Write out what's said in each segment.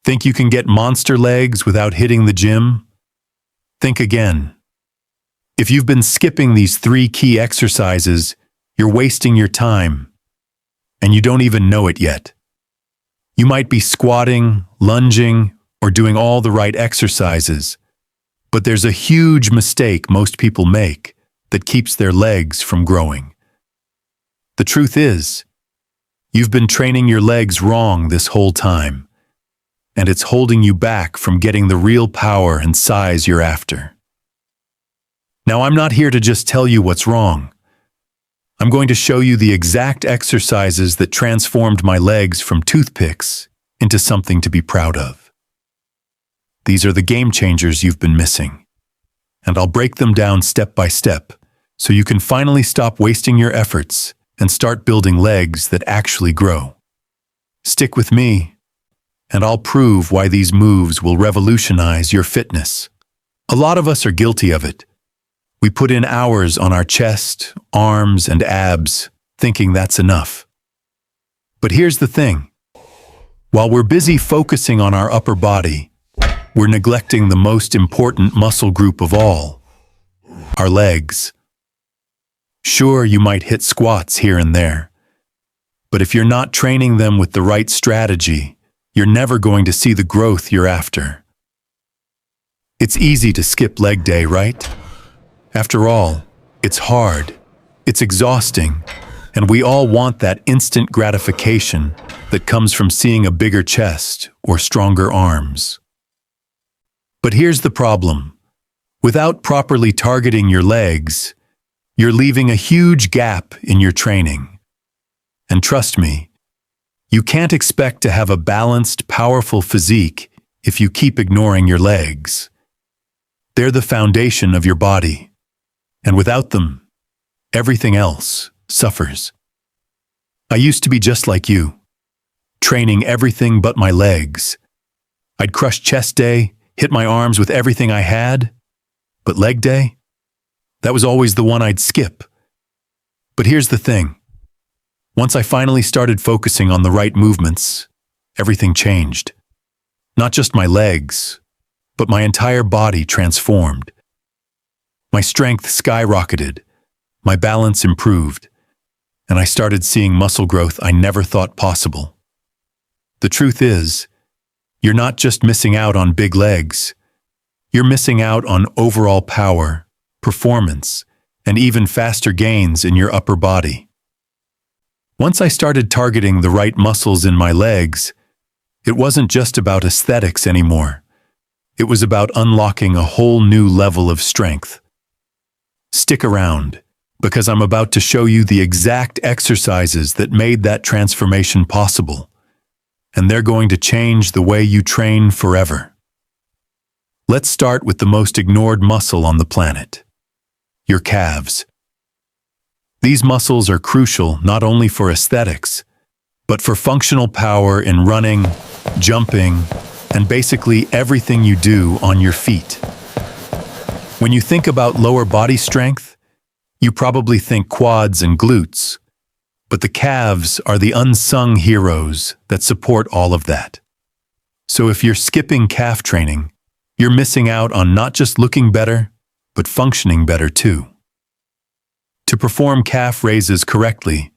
Think you can get monster legs without hitting the gym? Think again. If you've been skipping these 3 key exercises, you're wasting your time, and you don't even know it yet. You might be squatting, lunging, or doing all the right exercises, but there's a huge mistake most people make that keeps their legs from growing. The truth is, you've been training your legs wrong this whole time, and it's holding you back from getting the real power and size you're after. Now, I'm not here to just tell you what's wrong. I'm going to show you the exact exercises that transformed my legs from toothpicks into something to be proud of. These are the game changers you've been missing, and I'll break them down step by step so you can finally stop wasting your efforts and start building legs that actually grow. Stick with me, and I'll prove why these moves will revolutionize your fitness. A lot of us are guilty of it. We put in hours on our chest, arms, and abs, thinking that's enough. But here's the thing. While we're busy focusing on our upper body, we're neglecting the most important muscle group of all, our legs. Sure, you might hit squats here and there, but if you're not training them with the right strategy, you're never going to see the growth you're after. It's easy to skip leg day, right? After all, it's hard, it's exhausting, and we all want that instant gratification that comes from seeing a bigger chest or stronger arms. But here's the problem. Without properly targeting your legs, you're leaving a huge gap in your training. And trust me, you can't expect to have a balanced, powerful physique if you keep ignoring your legs. They're the foundation of your body. And without them, everything else suffers. I used to be just like you, training everything but my legs. I'd crush chest day, hit my arms with everything I had, but leg day? That was always the one I'd skip. But here's the thing. Once I finally started focusing on the right movements, everything changed. Not just my legs, but my entire body transformed. My strength skyrocketed, my balance improved, and I started seeing muscle growth I never thought possible. The truth is, you're not just missing out on big legs, you're missing out on overall power, performance, and even faster gains in your upper body. Once I started targeting the right muscles in my legs, it wasn't just about aesthetics anymore. It was about unlocking a whole new level of strength. Stick around, because I'm about to show you the exact exercises that made that transformation possible, and they're going to change the way you train forever. Let's start with the most ignored muscle on the planet, your calves. These muscles are crucial not only for aesthetics, but for functional power in running, jumping, and basically everything you do on your feet. When you think about lower body strength, you probably think quads and glutes, but the calves are the unsung heroes that support all of that. So if you're skipping calf training, you're missing out on not just looking better, but functioning better too. To perform calf raises correctly,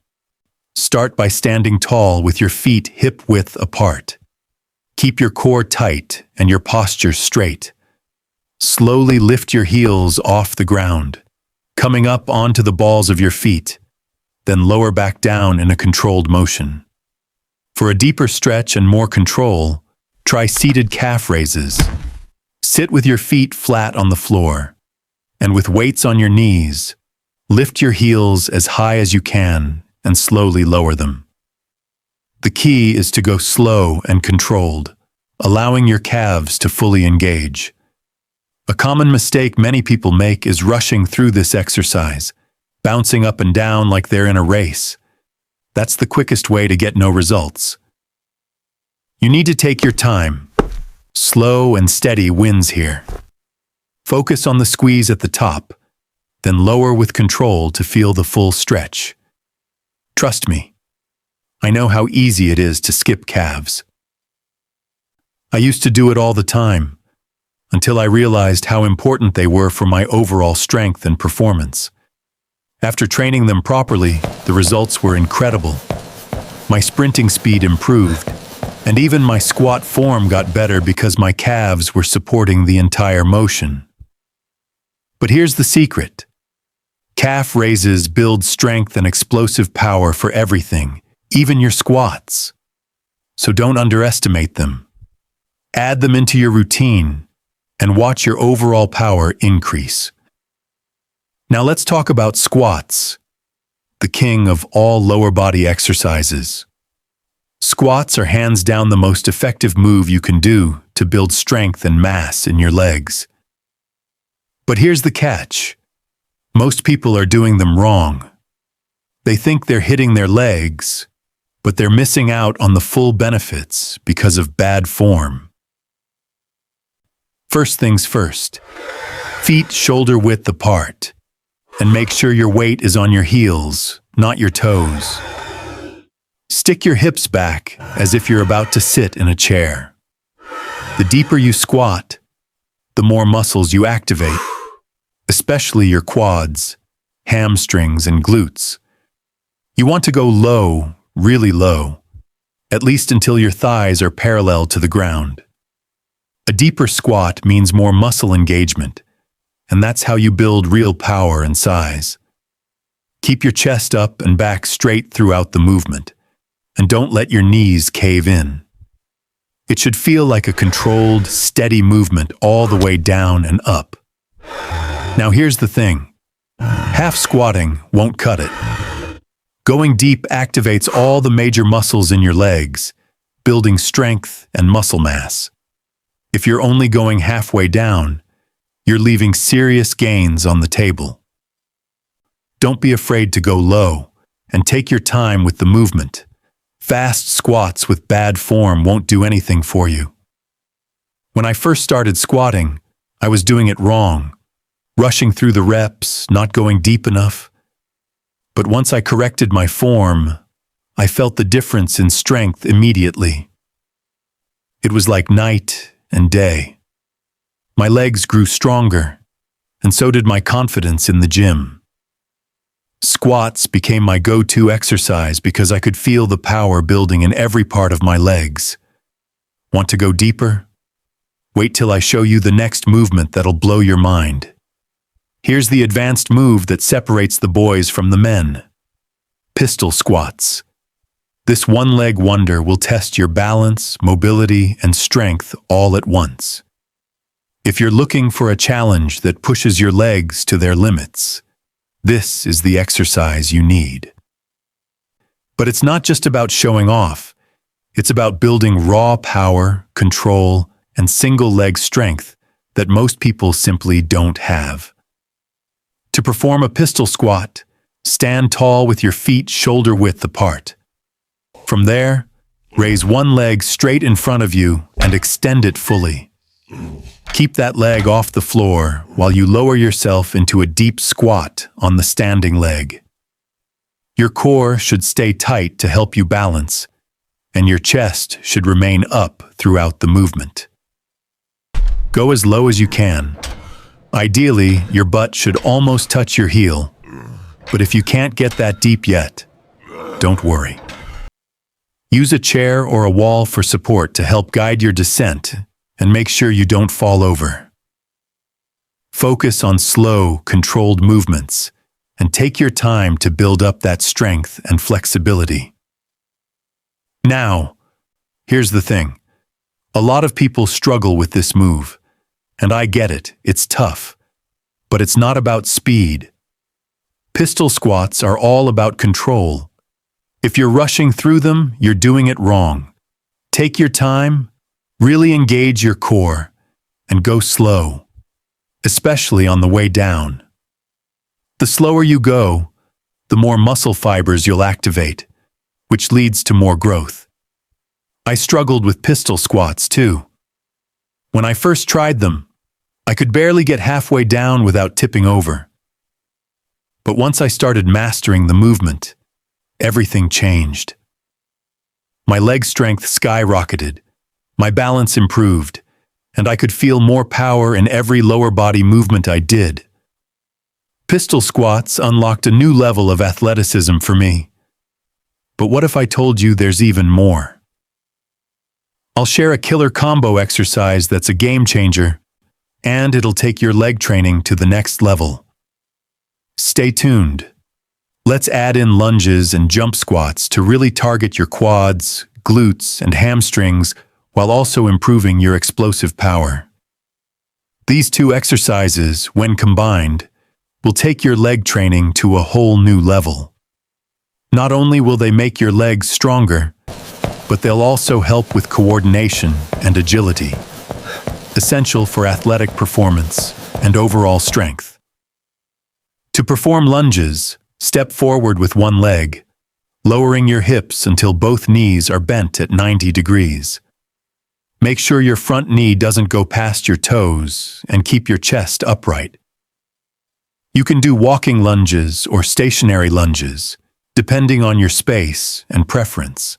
start by standing tall with your feet hip-width apart. Keep your core tight and your posture straight. Slowly lift your heels off the ground, coming up onto the balls of your feet, then lower back down in a controlled motion. For a deeper stretch and more control, try seated calf raises. Sit with your feet flat on the floor, and with weights on your knees, lift your heels as high as you can and slowly lower them. The key is to go slow and controlled, allowing your calves to fully engage. A common mistake many people make is rushing through this exercise, bouncing up and down like they're in a race. That's the quickest way to get no results. You need to take your time. Slow and steady wins here. Focus on the squeeze at the top, then lower with control to feel the full stretch. Trust me, I know how easy it is to skip calves. I used to do it all the time, until I realized how important they were for my overall strength and performance. After training them properly, the results were incredible. My sprinting speed improved, and even my squat form got better because my calves were supporting the entire motion. But here's the secret. Calf raises build strength and explosive power for everything, even your squats. So don't underestimate them. Add them into your routine and watch your overall power increase. Now let's talk about squats, the king of all lower body exercises. Squats are hands down the most effective move you can do to build strength and mass in your legs. But here's the catch. Most people are doing them wrong. They think they're hitting their legs, but they're missing out on the full benefits because of bad form. First things first, feet shoulder width apart, and make sure your weight is on your heels, not your toes. Stick your hips back as if you're about to sit in a chair. The deeper you squat, the more muscles you activate, especially your quads, hamstrings, and glutes. You want to go low, really low, at least until your thighs are parallel to the ground. A deeper squat means more muscle engagement, and that's how you build real power and size. Keep your chest up and back straight throughout the movement, and don't let your knees cave in. It should feel like a controlled, steady movement all the way down and up. Now here's the thing. Half squatting won't cut it. Going deep activates all the major muscles in your legs, building strength and muscle mass. If you're only going halfway down, you're leaving serious gains on the table. Don't be afraid to go low, and take your time with the movement. Fast squats with bad form won't do anything for you. When I first started squatting, I was doing it wrong, rushing through the reps, not going deep enough. But once I corrected my form, I felt the difference in strength immediately. It was like night and day. My legs grew stronger, and so did my confidence in the gym. Squats became my go-to exercise because I could feel the power building in every part of my legs. Want to go deeper? Wait till I show you the next movement that'll blow your mind. Here's the advanced move that separates the boys from the men. Pistol squats. This one-leg wonder will test your balance, mobility, and strength all at once. If you're looking for a challenge that pushes your legs to their limits, this is the exercise you need. But it's not just about showing off. It's about building raw power, control, and single-leg strength that most people simply don't have. To perform a pistol squat, stand tall with your feet shoulder-width apart. From there, raise one leg straight in front of you and extend it fully. Keep that leg off the floor while you lower yourself into a deep squat on the standing leg. Your core should stay tight to help you balance, and your chest should remain up throughout the movement. Go as low as you can. Ideally, your butt should almost touch your heel, but if you can't get that deep yet, don't worry. Use a chair or a wall for support to help guide your descent and make sure you don't fall over. Focus on slow, controlled movements and take your time to build up that strength and flexibility. Now, here's the thing. A lot of people struggle with this move, and I get it, it's tough, but it's not about speed. Pistol squats are all about control. If you're rushing through them, you're doing it wrong. Take your time, really engage your core, and go slow, especially on the way down. The slower you go, the more muscle fibers you'll activate, which leads to more growth. I struggled with pistol squats too. When I first tried them, I could barely get halfway down without tipping over. But once I started mastering the movement, everything changed. My leg strength skyrocketed, My balance improved, and I could feel more power in every lower body movement I did. Pistol squats unlocked a new level of athleticism for me. But what if I told you there's even more? I'll share a killer combo exercise that's a game changer, and it'll take your leg training to the next level. Stay tuned. Let's add in lunges and jump squats to really target your quads, glutes, and hamstrings while also improving your explosive power. These two exercises, when combined, will take your leg training to a whole new level. Not only will they make your legs stronger, but they'll also help with coordination and agility, essential for athletic performance and overall strength. To perform lunges, step forward with one leg, lowering your hips until both knees are bent at 90 degrees. Make sure your front knee doesn't go past your toes and keep your chest upright. You can do walking lunges or stationary lunges, depending on your space and preference.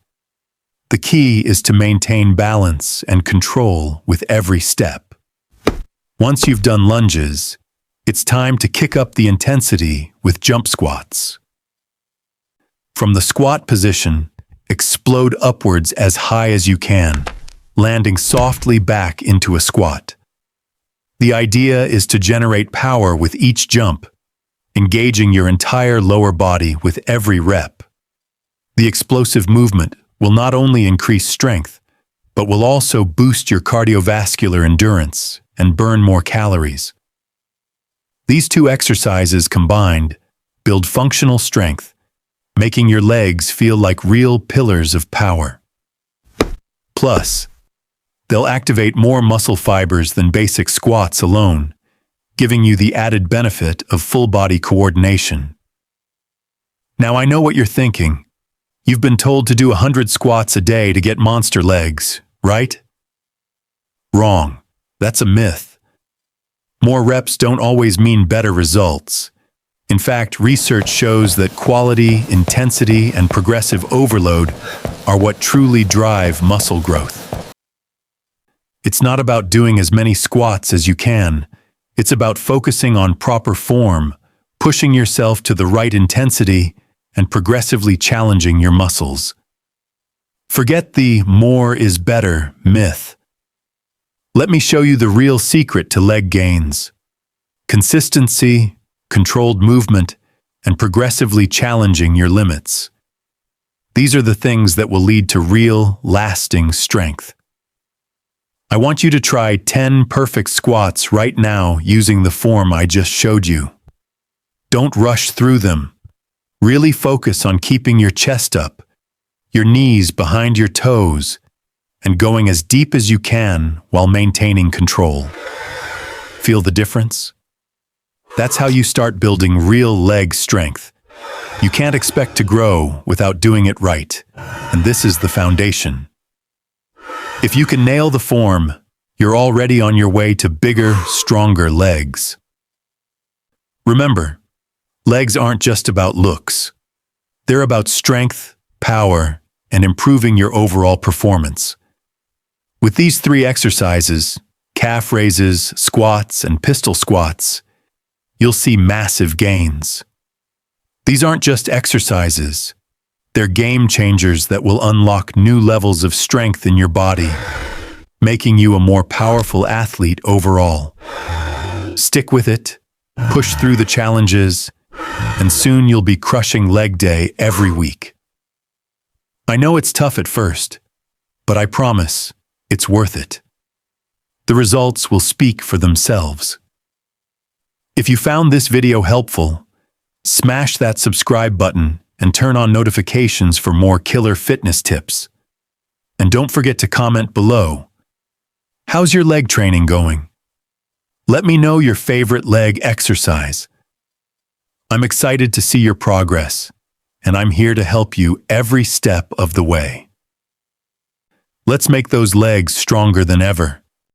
The key is to maintain balance and control with every step. Once you've done lunges, it's time to kick up the intensity with jump squats. From the squat position, explode upwards as high as you can, landing softly back into a squat. The idea is to generate power with each jump, engaging your entire lower body with every rep. The explosive movement will not only increase strength, but will also boost your cardiovascular endurance and burn more calories. These two exercises combined build functional strength, making your legs feel like real pillars of power. Plus, they'll activate more muscle fibers than basic squats alone, giving you the added benefit of full-body coordination. Now I know what you're thinking. You've been told to do 100 squats a day to get monster legs, right? Wrong. That's a myth. More reps don't always mean better results. In fact, research shows that quality, intensity, and progressive overload are what truly drive muscle growth. It's not about doing as many squats as you can. It's about focusing on proper form, pushing yourself to the right intensity, and progressively challenging your muscles. Forget the more is better myth. Let me show you the real secret to leg gains. Consistency, controlled movement, and progressively challenging your limits. These are the things that will lead to real, lasting strength. I want you to try 10 perfect squats right now using the form I just showed you. Don't rush through them. Really focus on keeping your chest up, your knees behind your toes, and going as deep as you can while maintaining control. Feel the difference? That's how you start building real leg strength. You can't expect to grow without doing it right, and this is the foundation. If you can nail the form, you're already on your way to bigger, stronger legs. Remember, legs aren't just about looks. They're about strength, power, and improving your overall performance. With these three exercises, calf raises, squats, and pistol squats, you'll see massive gains. These aren't just exercises. They're game changers that will unlock new levels of strength in your body, making you a more powerful athlete overall. Stick with it, push through the challenges, and soon you'll be crushing leg day every week. I know it's tough at first, but I promise it's worth it. The results will speak for themselves. If you found this video helpful, smash that subscribe button and turn on notifications for more killer fitness tips. And don't forget to comment below. How's your leg training going? Let me know your favorite leg exercise. I'm excited to see your progress, and I'm here to help you every step of the way. Let's make those legs stronger than ever.